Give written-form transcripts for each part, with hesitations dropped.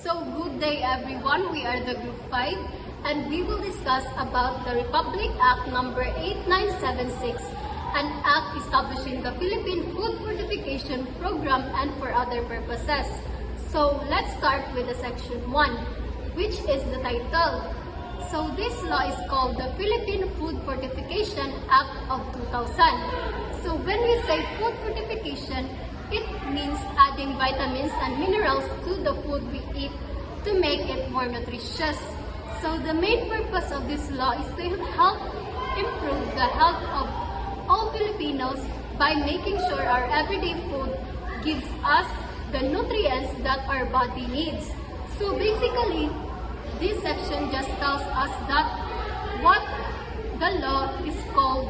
So good day everyone, we are the group 5 and we will discuss about the Republic Act number 8976, an act establishing the Philippine Food Fortification Program and for other purposes. So let's start with the section 1, which is the title. So this law is called the Philippine Food Fortification Act of 2000. So when we say food fortification, it means adding vitamins and minerals to the food we eat to make it more nutritious. So the main purpose of this law is to help improve the health of all Filipinos by making sure our everyday food gives us the nutrients that our body needs. So basically, this section just tells us that what the law is called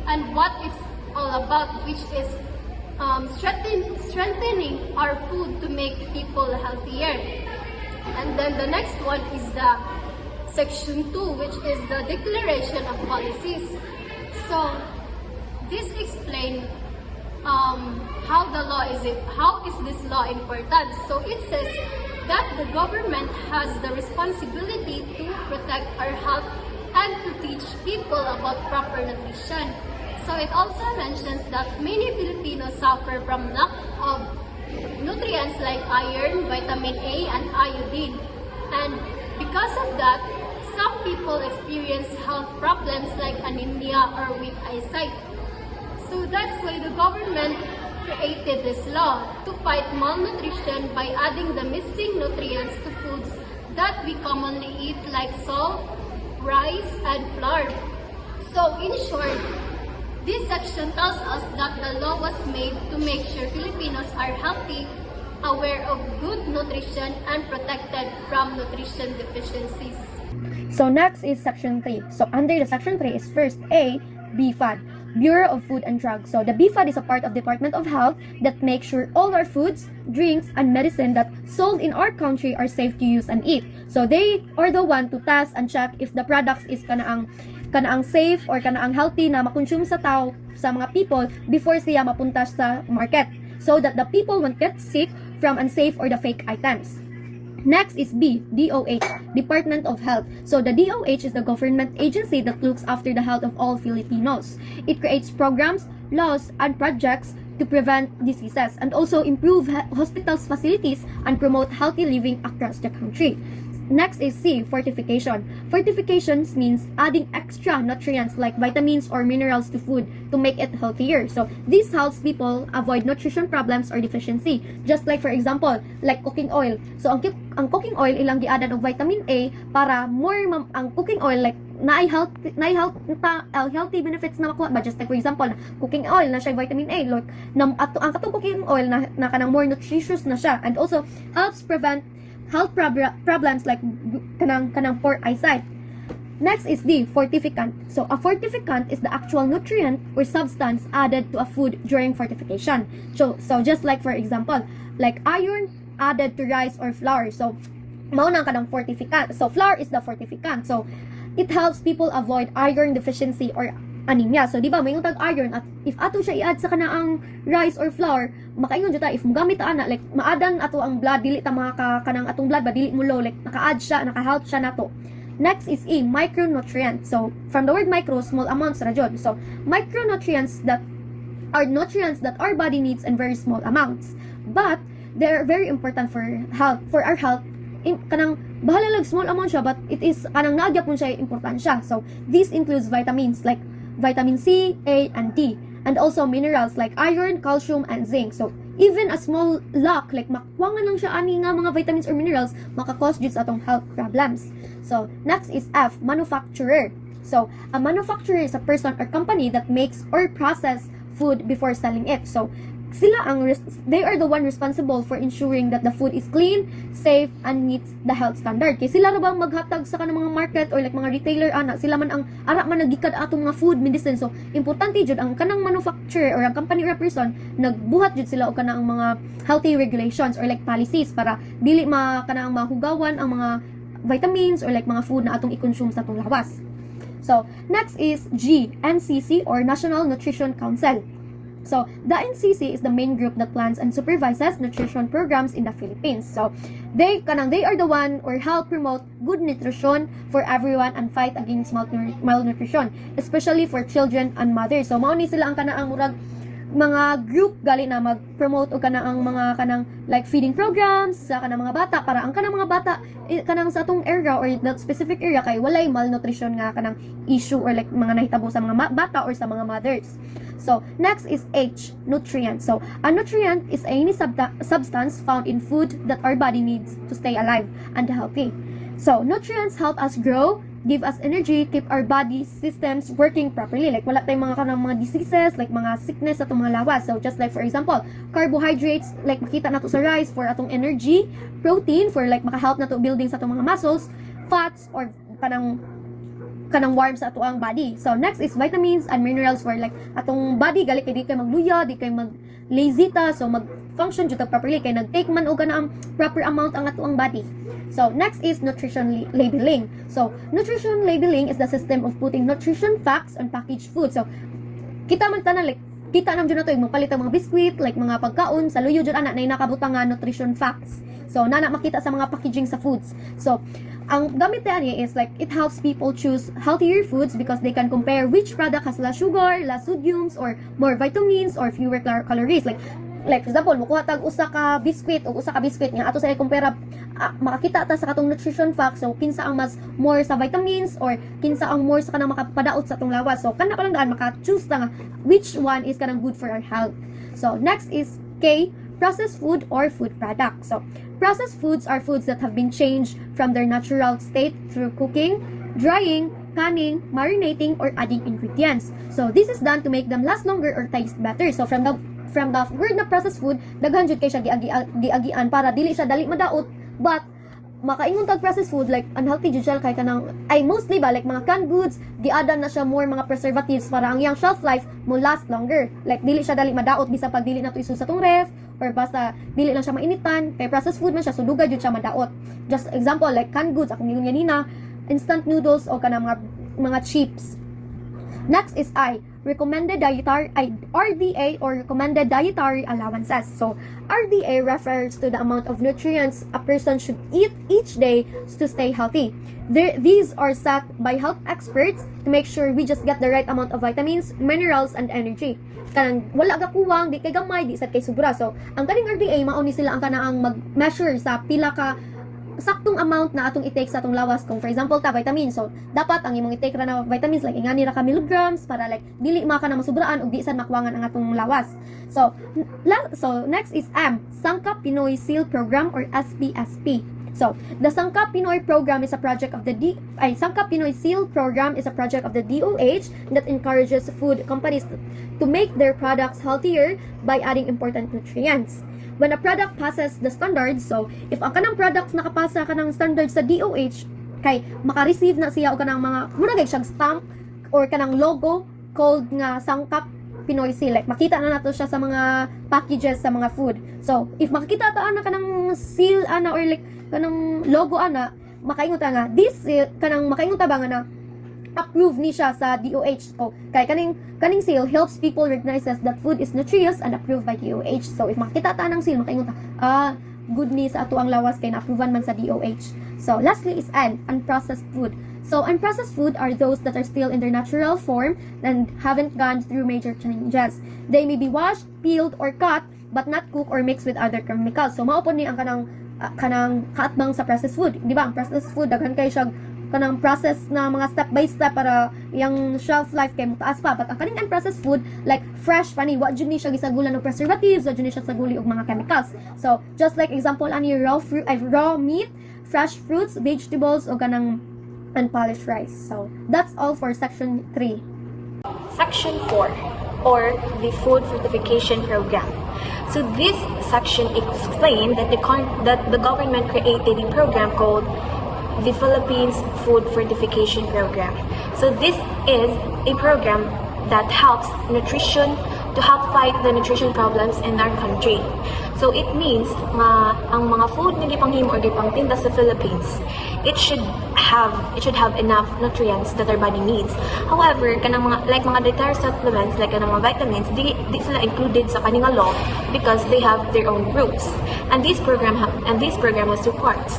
and what it's all about, which is strengthening our food to make people healthier. And then the next one is the section 2, which is the declaration of policies. So this explains how is this law important. So it says that the government has the responsibility to protect our health and to teach people about proper nutrition. So it also mentions that many Filipinos suffer from lack of nutrients like iron, vitamin A, and iodine. And because of that, some people experience health problems like anemia or weak eyesight. So that's why the government created this law to fight malnutrition by adding the missing nutrients to foods that we commonly eat like salt, rice, and flour. So in short, this section tells us that the law was made to make sure Filipinos are healthy, aware of good nutrition, and protected from nutrition deficiencies. So next is section 3. So under the section 3 is first A, BFAD, Bureau of Food and Drugs. So the BFAD is a part of Department of Health that makes sure all our foods, drinks, and medicine that sold in our country are safe to use and eat. So they are the one to test and check if the products is kanaang safe or kanaang healthy na makonsume sa tao, sa mga people before siya mapunta sa market, so that the people won't get sick from unsafe or the fake items. Next is B, DOH, Department of Health. So the DOH is the government agency that looks after the health of all Filipinos. It creates programs, laws, and projects to prevent diseases and also improve hospitals facilities and promote healthy living across the country. Next is C, fortification. Fortifications means adding extra nutrients like vitamins or minerals to food to make it healthier. So this helps people avoid nutrition problems or deficiency. Just like for example, like cooking oil. So ang cooking oil ilang giadan og vitamin A para more ang cooking oil like healthy benefits na makuha ba, just like for example cooking oil na siya vitamin A like ang katong cooking oil na kanang more nutritious na siya, and also helps prevent health problems like kanang poor eyesight. Next is D, fortificant. So a fortificant is the actual nutrient or substance added to a food during fortification. So just like for example, like iron added to rice or flour. So mao nang kanang fortificant. So flour is the fortificant. So it helps people avoid iron deficiency or anemia. So di ba may tag iron at if ato siya i-add sa kanaang rice or flour, makaingon jud ta if mogamit ta ana like maadan ato ang blood dili ta kanang atong blood ba dili mo low, like naka-add siya, naka-help siya nato. Next is E, micronutrients. So from the word micro, small amounts ra jud. So micronutrients that are nutrients that our body needs in very small amounts, but they're very important for our health. Kanang bahala lang small amount siya, but it is kanang nagyapon siya importansya. So this includes vitamins like vitamin C, A, and D, and also minerals like iron, calcium, and zinc. So even a small lack like makuwangan lang siya ani nga mga vitamins or minerals makakause jud sa atong health problems. So next is F, manufacturer. So a manufacturer is a person or company that makes or process food before selling it. So they are the one responsible for ensuring that the food is clean, safe, and meets the health standard. Kaya sila ra bang maghatag sa kanang mga market or like mga retailer ana, sila man ang ara man nagikad atong mga food, medicine. So importante jud ang kanang manufacturer or ang company or person nagbuhat jud sila og kanang mga healthy regulations or like policies para dili kanang mahugawan ang mga vitamins or like mga food na atong i-consume sa atong lawas. So next is G, NCC or National Nutrition Council. So, the NCC is the main group that plans and supervises nutrition programs in the Philippines. So, they are the one or help promote good nutrition for everyone and fight against malnutrition, especially for children and mothers. So, mao ni sila ang kanaang murag mga group gali na mag-promote o kanang mga kanang like feeding programs sa kanang mga bata para ang kanang mga bata kanang sa atong area or that specific area kay walay malnutrition nga kanang issue or like mga nahitabo sa mga bata or sa mga mothers. So, next is H, nutrient. So, a nutrient is any substance found in food that our body needs to stay alive and healthy. So, nutrients help us grow, give us energy, keep our body systems working properly. Like, wala tayong mga diseases, like mga sickness atong mga lawas. So, just like for example, carbohydrates, like makita nato sa rice for atong energy, protein for like makahelp nato building sa atong mga muscles, fats or kanang warm sa ato ang body. So, next is vitamins and minerals for like atong body, gali kay di kay magluya, di kay mag lazy ta, so mag-function jud properly kay nag-take man og kana ang proper amount ang ato ang body. So, next is nutrition labeling. So, nutrition labeling is the system of putting nutrition facts on packaged food. So, kita man tanan like kita nam jud nato yung mapalit ang mga biscuit, like mga pagkaon sa luyo jud ana na nakabutang nga nutrition facts. So, nana makita sa mga packaging sa foods. So, ang gamit niya is like it helps people choose healthier foods because they can compare which product has less sugar, less sodiums, or more vitamins or fewer calories. Like for example, mukuha tag usa ka biscuit o usa ka biscuit nga ato sa compare makakita ta sa katong nutrition facts, so kinsa ang mas more sa vitamins or kinsa ang more sa kanang makapadaot sa atong lawas. So kana pa lang daan maka-choose ta nga which one is kanang good for our health. So next is K, processed food or food product. So processed foods are foods that have been changed from their natural state through cooking, drying, canning, marinating, or adding ingredients. So this is done to make them last longer or taste better. So from the word na processed food, daghan jud kay siya giagian para dili siya dali madaot, but makaingon tag processed food like unhealthy jud siya kay kanang mostly ba like mga canned goods giadan na siya more mga preservatives para ang iyang shelf life mo last longer. Like dili siya dali madaot bisan pag dili nato isus sa tong ref or basta dili lang siya mainitan kay processed food man siya so dugay jud siya madaot. Just example like canned goods akong gingon ganina, instant noodles o kanang mga chips. Next is I, recommended dietary RDA or recommended dietary allowances. So RDA refers to the amount of nutrients a person should eat each day to stay healthy. These are set by health experts to make sure we just get the right amount of vitamins, minerals, and energy. Kanang wala ga kuwang, di kay gamay, di sad kay sobra. So ang kaning RDA mao ni sila ang kanaang mag-measure sa pila ka saktong amount na atong i-take sa atong lawas. Kung for example ta vitamins, so dapat ang imong i-take ra na vitamins like ingani ra ka milligrams para like dili maka na masubraan ug di sad makuwangan ang atong lawas. So next is M, Sangkap Pinoy Seal Program or SPSP. So the Sangkap Pinoy program is a project of the Sangkap Pinoy Seal program is a project of the DOH that encourages food companies to make their products healthier by adding important nutrients. When a product passes the standards, so if ang kanang products nakapasa kanang standards sa DOH, kay maka-receive na siya o kanang mga muna kay siyang stamp or kanang logo called nga Sangkap Pinoy Seal. Like makita na nato siya sa mga packages sa mga food. So if makita ta na kanang seal ana or like kanang logo ana, makaingon ta nga this kanang makaingon ta ba nga na approve ni siya sa DOH. So, kay kaning seal helps people recognize that food is nutritious and approved by DOH. So, if makita ta ng seal, makaingon ta, good ni sa ato ang lawas kay na-approvean man sa DOH. So, lastly is N, unprocessed food. So, unprocessed food are those that are still in their natural form and haven't gone through major changes. They may be washed, peeled, or cut, but not cooked or mixed with other chemicals. So, maupon ni ang kanang kaatbang sa processed food. Di ba? Ang processed food, daghan kay siya kanang process na mga step by step para yung shelf life kay mutaas pa. But ang kaning unprocessed food like fresh pa ni wa jud ni siya gisagulan og preservatives, wa jud ni siya saguli og mga chemicals. So just like example ani raw meat, fresh fruits, vegetables o kanang unpolished rice. So that's all for section 3. Section 4 or the food fortification program. So this section explained that the government created a program called the Philippines Food Fortification Program. So this is a program that helps nutrition to help fight the nutrition problems in our country. So it means ang mga food na gipanghimo or gipangtinda sa Philippines, it should have enough nutrients that our body needs. However, kanang mga dietary supplements like kanang mga vitamins, di sila included sa kaning law because they have their own rules. And this program has two parts.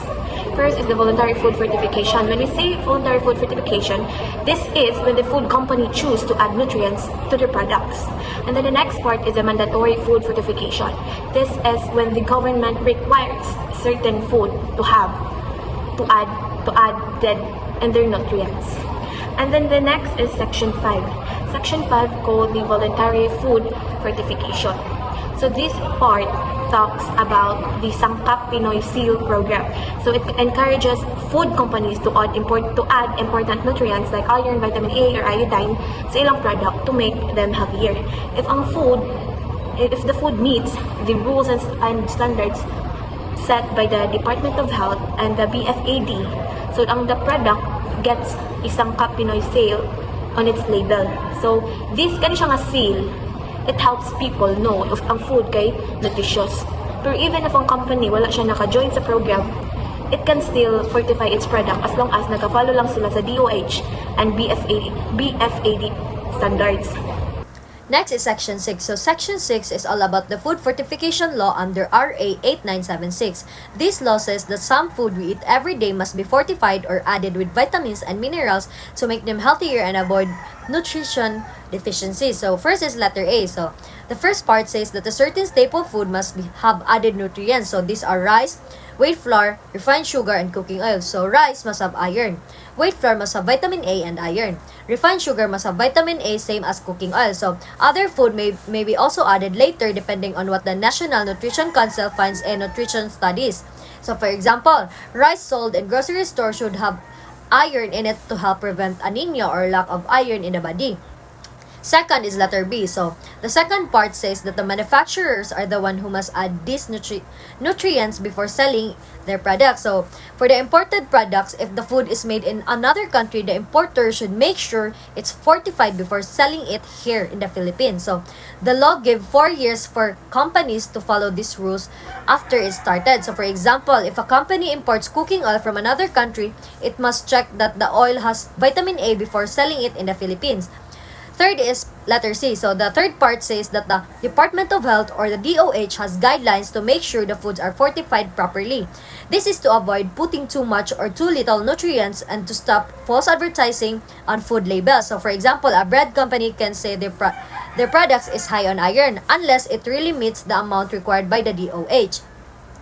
First is the voluntary food fortification. When we say voluntary food fortification, this is when the food company choose to add nutrients to their products. And then the next part is the mandatory food fortification. This is when the government requires certain food to add and their nutrients. And then the next is Section 5. Section 5 called the voluntary food fortification. So this part talks about the Sangkap Pinoy Seal program. So it encourages food companies to add important nutrients like iron, vitamin A, or iodine sa ilang product to make them healthier. If the food meets the rules and standards set by the Department of Health and the BFAD, so the product gets isang Sangkap Pinoy Seal on its label. So this kani siya nga seal, it helps people know if ang food kay nutritious. Pero even if ang company wala siya naka-join sa program, it can still fortify its product as long as naka-follow lang sila sa DOH and BFAD standards. Next is Section 6. So Section 6 is all about the food fortification law under RA 8976. This law says that some food we eat every day must be fortified or added with vitamins and minerals to make them healthier and avoid nutrition deficiencies. So first is letter A. So the first part says that a certain staple food must have added nutrients. So these are rice, wheat flour, refined sugar, and cooking oil. So rice must have iron. Wheat flour must have vitamin A and iron. Refined sugar must have vitamin A, same as cooking oil. So other food may be also added later depending on what the National Nutrition Council finds in nutrition studies. So for example, rice sold in grocery stores should have iron in it to help prevent anemia or lack of iron in the body. Second is letter B. So, the second part says that the manufacturers are the one who must add these nutrients before selling their products. So, for the imported products, if the food is made in another country, the importer should make sure it's fortified before selling it here in the Philippines. So, the law gave 4 years for companies to follow these rules after it started. So, for example, if a company imports cooking oil from another country, it must check that the oil has vitamin A before selling it in the Philippines. Third is letter C. So the third part says that the Department of Health or the DOH has guidelines to make sure the foods are fortified properly. This is to avoid putting too much or too little nutrients and to stop false advertising on food labels. So for example, a bread company can say their products is high on iron unless it really meets the amount required by the DOH.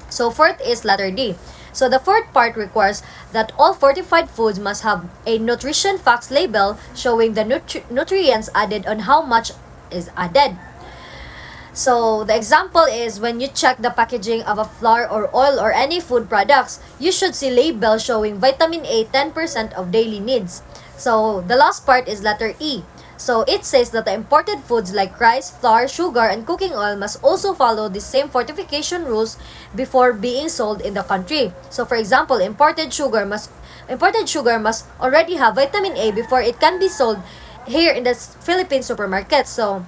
So fourth is letter D. So the fourth part requires that all fortified foods must have a nutrition facts label showing the nutrients added on how much is added. So the example is when you check the packaging of a flour or oil or any food products, you should see label showing vitamin A 10% of daily needs. So the last part is letter E. So it says that the imported foods like rice, flour, sugar, and cooking oil must also follow the same fortification rules before being sold in the country. So for example, imported sugar must already have vitamin A before it can be sold here in the Philippine supermarket. So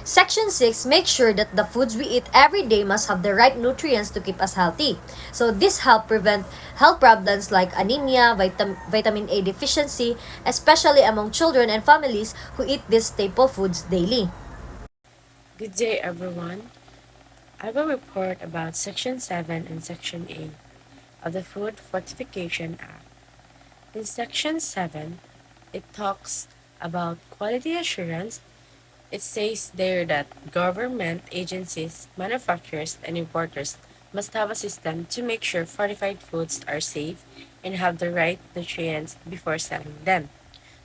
Section 6 makes sure that the foods we eat every day must have the right nutrients to keep us healthy. So this help prevent health problems like anemia, vitamin A deficiency, especially among children and families who eat these staple foods daily. Good day, everyone. I will report about Section 7 and Section 8 of the Food Fortification Act. In Section 7, it talks about quality assurance. It says there that government agencies, manufacturers, and importers must have a system to make sure fortified foods are safe and have the right nutrients before selling them.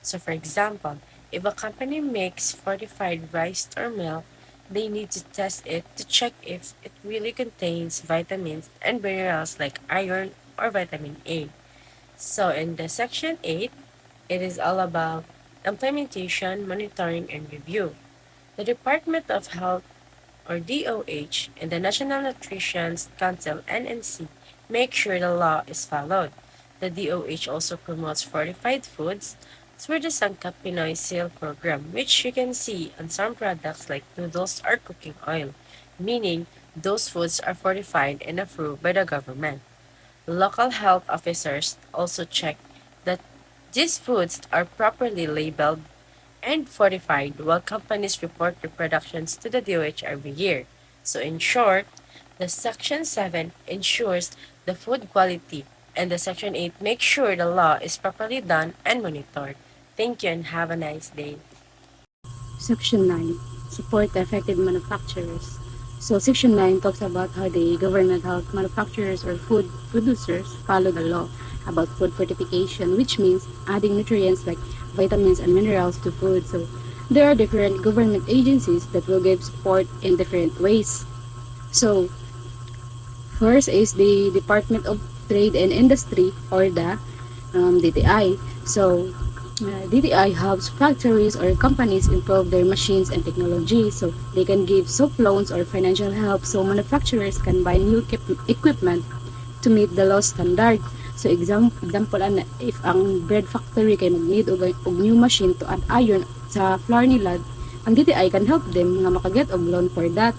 So for example, if a company makes fortified rice or milk, they need to test it to check if it really contains vitamins and minerals like iron or vitamin A. So in the Section 8, it is all about implementation, monitoring, and review. The Department of Health or DOH and the National Nutrition Council NNC make sure the law is followed. The DOH also promotes fortified foods through the Sangkap Pinoy Seal program, which you can see on some products like noodles or cooking oil, meaning those foods are fortified and approved by the government. Local health officers also check that these foods are properly labeled and fortified while companies report their productions to the DOH every year. So in short, the Section 7 ensures the food quality and the Section 8 makes sure the law is properly done and monitored. Thank you and have a nice day. Section 9, support the effective manufacturers. So Section 9 talks about how the government help manufacturers or food producers follow the law about food fortification, which means adding nutrients like vitamins and minerals to food. So there are different government agencies that will give support in different ways. So first is the Department of Trade and Industry, or the DTI. So DTI helps factories or companies improve their machines and technology, so they can give soft loans or financial help so manufacturers can buy new equipment to meet the law standard. So example if ang bread factory kay mag-need og new machine to add iron sa flour nila, ang DTI can help them nga makaget og loan for that.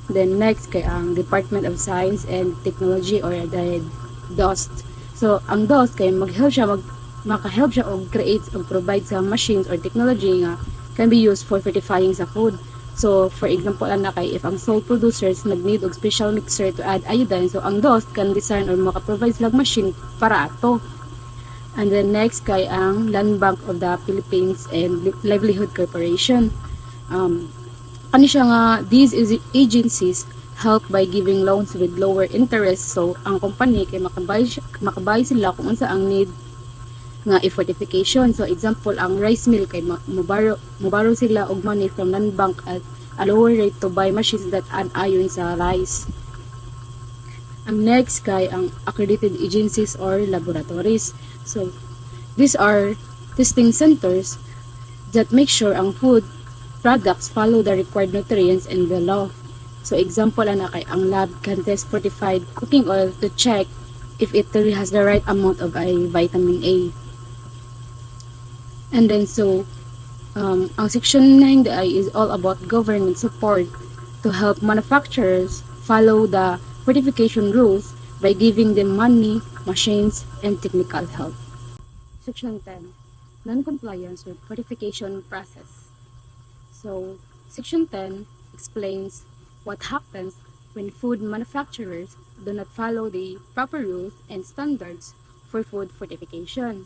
Then next kay ang Department of Science and Technology, or the DOST. So ang DOST kay makahelp siya og create og provide sa machines or technology nga can be used for fortifying sa food. So for example kay if ang sole producers nag-need og special mixer to add iodine, so ang DOST can design or maka-provide sila machine para ato. And then next kay ang Land Bank of the Philippines and Livelihood Corporation. Ano siya nga, these agencies help by giving loans with lower interest, so ang company kay makabay sila kung unsa ang need nga i-fortification. So example ang rice mill kay mubaro sila og money from Land Bank at a lower rate to buy machines that add iron sa rice. Ang next kay ang accredited agencies or laboratories. So these are testing centers that make sure ang food products follow the required nutrients and the law. So example kay ang lab can test fortified cooking oil to check if it really has the right amount of vitamin A. And then ang Section 9 is all about government support to help manufacturers follow the fortification rules by giving them money, machines, and technical help. Section 10, non-compliance with fortification process. So, Section 10 explains what happens when food manufacturers do not follow the proper rules and standards for food fortification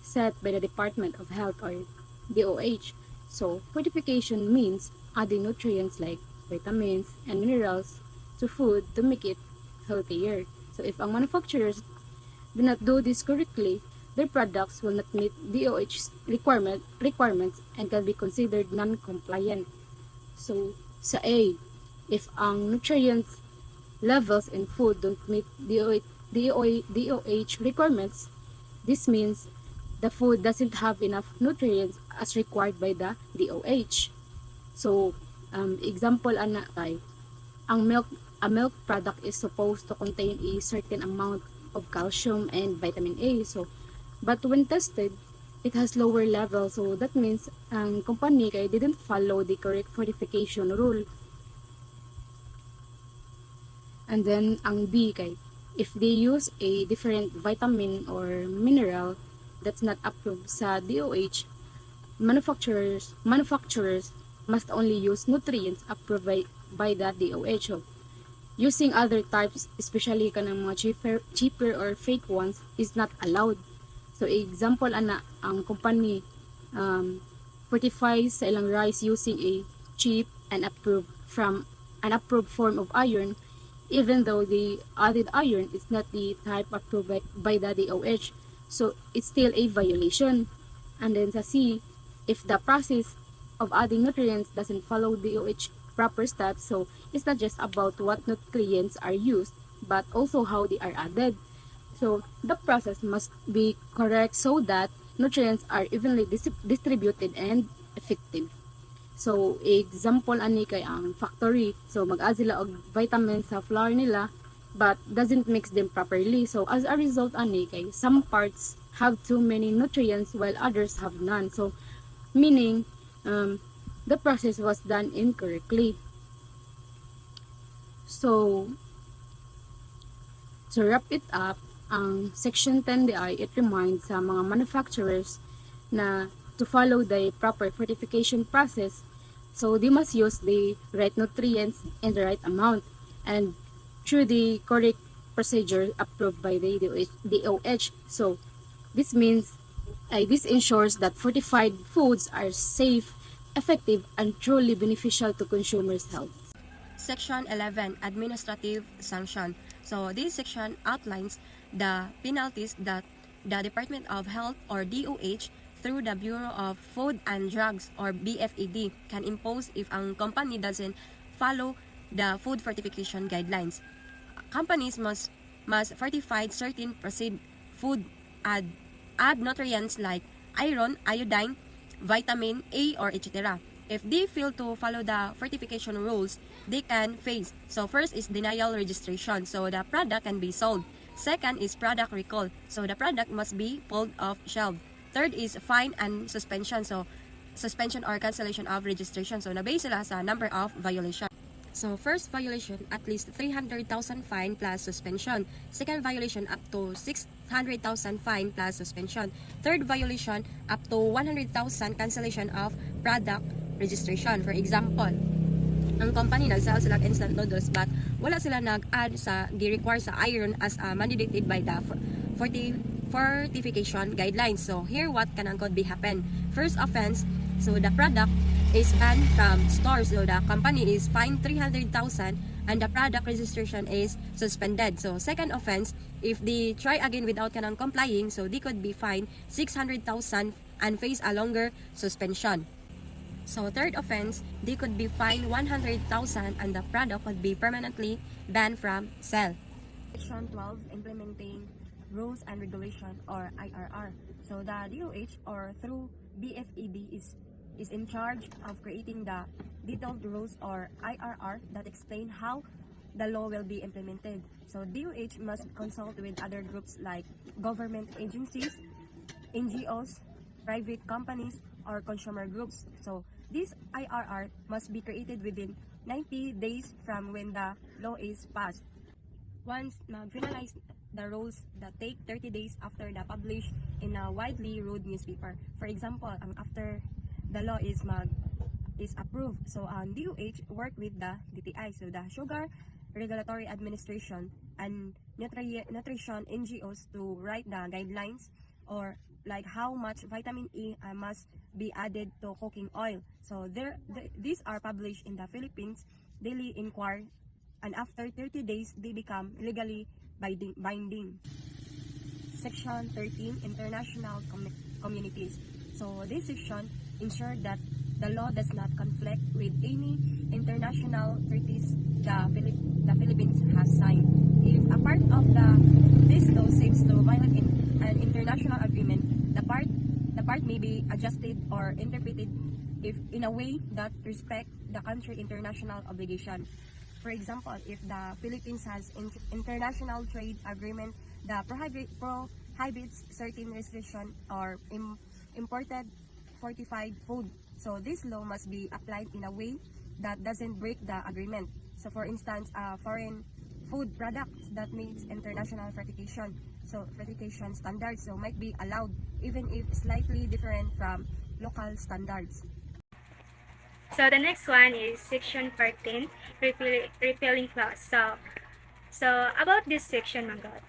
set by the Department of Health, or DOH. So, fortification means adding nutrients like vitamins and minerals to food to make it healthier. So, if ang manufacturers do not do this correctly, their products will not meet DOH requirements and can be considered non-compliant. So, sa A, if ang nutrients levels in food don't meet DOH requirements, this means the food doesn't have enough nutrients as required by the DOH. So, example kay a milk product is supposed to contain a certain amount of calcium and vitamin A. So, but when tested, it has lower levels. So that means ang company kay didn't follow the correct fortification rule. And then ang B kay if they use a different vitamin or mineral that's not approved sa DOH, manufacturers must only use nutrients approved by the DOH. So, using other types, especially kanang mga cheaper or fake ones, is not allowed. So example ang company fortifies sa ilang rice using a cheap and approved form of iron, even though the added iron is not the type approved by the DOH. So it's still a violation. And then sa C, if the process of adding nutrients doesn't follow DOH proper steps, so it's not just about what nutrients are used, but also how they are added. So the process must be correct so that nutrients are evenly distributed and effective. So example kay ang factory, so mag-add sila og vitamins sa flour nila, but doesn't mix them properly. So as a result, ani kay some parts have too many nutrients while others have none. So meaning the process was done incorrectly. So to wrap it up, ang Section 10DI, it reminds sa mga manufacturers na to follow the proper fortification process. So they must use the right nutrients in the right amount and through the correct procedure approved by the DOH. So this means this ensures that fortified foods are safe, effective, and truly beneficial to consumers' health. Section 11, Administrative Sanction. So this section outlines the penalties that the Department of Health or DOH through the Bureau of Food and Drugs or BFED can impose if ang company doesn't follow the food fortification guidelines. Companies must fortify certain proceed food add nutrients like iron, iodine, vitamin A or etc. If they fail to follow the fortification rules, they can face. So first is denial registration. So the product can be sold. Second is product recall. So the product must be pulled off shelf. Third is fine and suspension. So suspension or cancellation of registration. So na-base sila sa number of violation. So first violation, at least 300,000 fine plus suspension. Second violation, up to 600,000 fine plus suspension. Third violation, up to 100,000 cancellation of product registration. For example, ang company nagsell sila instant noodles but wala sila nag-add sa gi-require sa iron as mandated by the fortification guidelines. So here what can could be happen. First offense, so the product is banned from stores. So the company is fined 300,000 and the product registration is suspended. So second offense, if they try again without kanang complying, so they could be fined 600,000 and face a longer suspension. So third offense, they could be fined 100,000 and the product could be permanently banned from sale. Section 12, Implementing Rules and Regulation or IRR. So the DOH or through BFED is in charge of creating the detailed rules or IRR that explain how the law will be implemented. So DOH must consult with other groups like government agencies, NGOs, private companies, or consumer groups. So this IRR must be created within 90 days from when the law is passed. Once finalize the rules that take 30 days after the publish in a widely read newspaper. For example, after the law is approved, so DOH work with the DTI, so the Sugar Regulatory Administration and nutrition NGOs to write the guidelines or like how much vitamin E must be added to cooking oil. So these are published in the Philippines Daily Inquirer, and after 30 days they become legally binding. Section 13, International Communities. So this section ensures that the law does not conflict with any international treaties the Philippines has signed. If a part of this law seems to violate an international agreement, the part may be adjusted or interpreted if in a way that respect the country's international obligation. For example, if the Philippines has international trade agreement that prohibits certain restriction or imported fortified food, so this law must be applied in a way that doesn't break the agreement. So for instance, foreign food products that meets international fortification standards, so might be allowed even if slightly different from local standards. So the next one is section 14, repealing clause. So about this section, my God,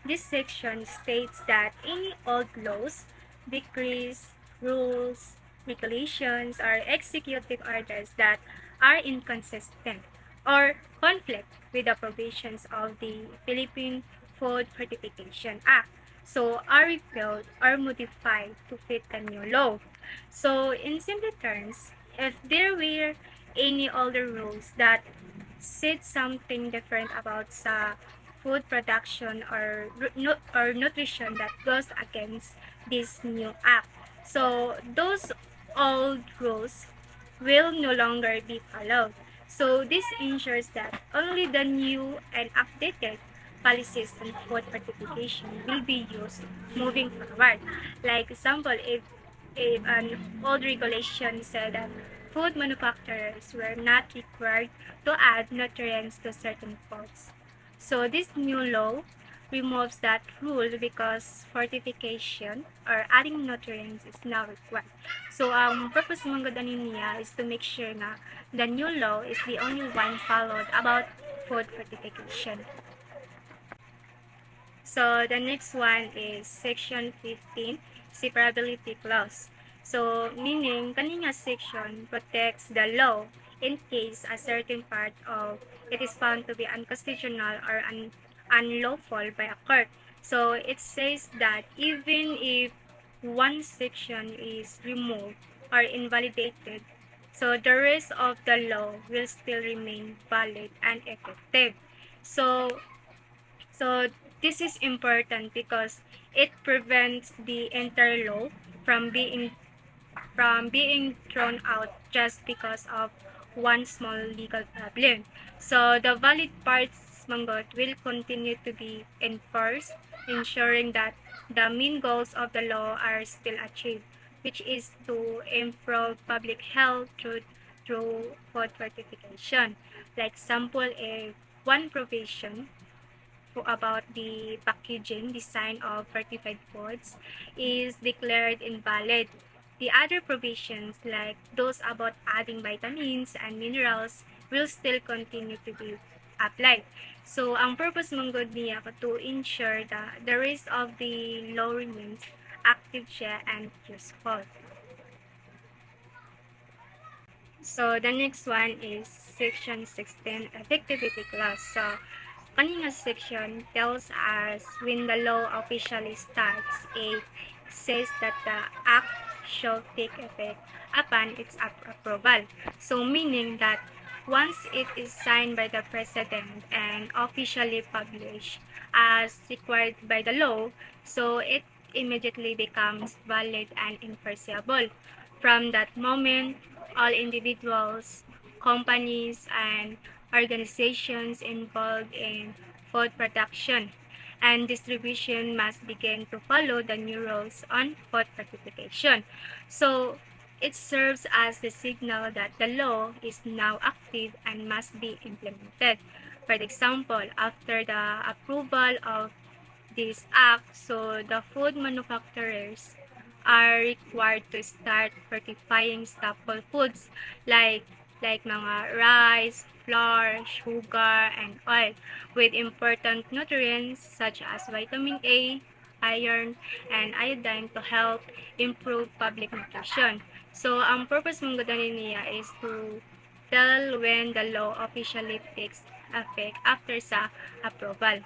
this section states that any old laws, decrees, rules, regulations, or executive orders that are inconsistent or conflict with the provisions of the Philippine Food Fortification Act, so are repealed or modified to fit the new law. So in simple terms, if there were any older rules that said something different about food production or nutrition that goes against this new act, so those old rules will no longer be followed. So this ensures that only the new and updated policies on food fortification will be used moving forward. Like example, if an old regulation said that food manufacturers were not required to add nutrients to certain foods. So this new law removes that rule because fortification or adding nutrients is now required. So ang purpose ng niya is to make sure na the new law is the only one followed about food fortification. So the next one is section 15, separability clause. So meaning kaniya section protects the law in case a certain part of it is found to be unconstitutional or unlawful by a court. So it says that even if one section is removed or invalidated, so the rest of the law will still remain valid and effective. So this is important because it prevents the entire law from being thrown out just because of one small legal problem. So the valid parts Manggot will continue to be enforced, ensuring that the main goals of the law are still achieved, which is to improve public health through food fortification. Like example, if one provision about the packaging design of certified foods is declared invalid. The other provisions, like those about adding vitamins and minerals, will still continue to be applied. So, ang purpose mong good niya to ensure that the rest of the law remains active siya and useful. So, the next one is section 16, effectivity clause. So, kanina section tells us when the law officially starts, it says that the act shall take effect upon its approval. So meaning that once it is signed by the President and officially published as required by the law, so it immediately becomes valid and enforceable. From that moment, all individuals, companies, and organizations involved in food production and distribution must begin to follow the new rules on food certification. So, it serves as the signal that the law is now active and must be implemented. For example, after the approval of this act, so the food manufacturers are required to start certifying staple foods like mga rice, flour, sugar, and oil with important nutrients such as vitamin A, iron, and iodine to help improve public nutrition. So, ang purpose mong gadanin niya is to tell when the law officially takes effect after sa approval.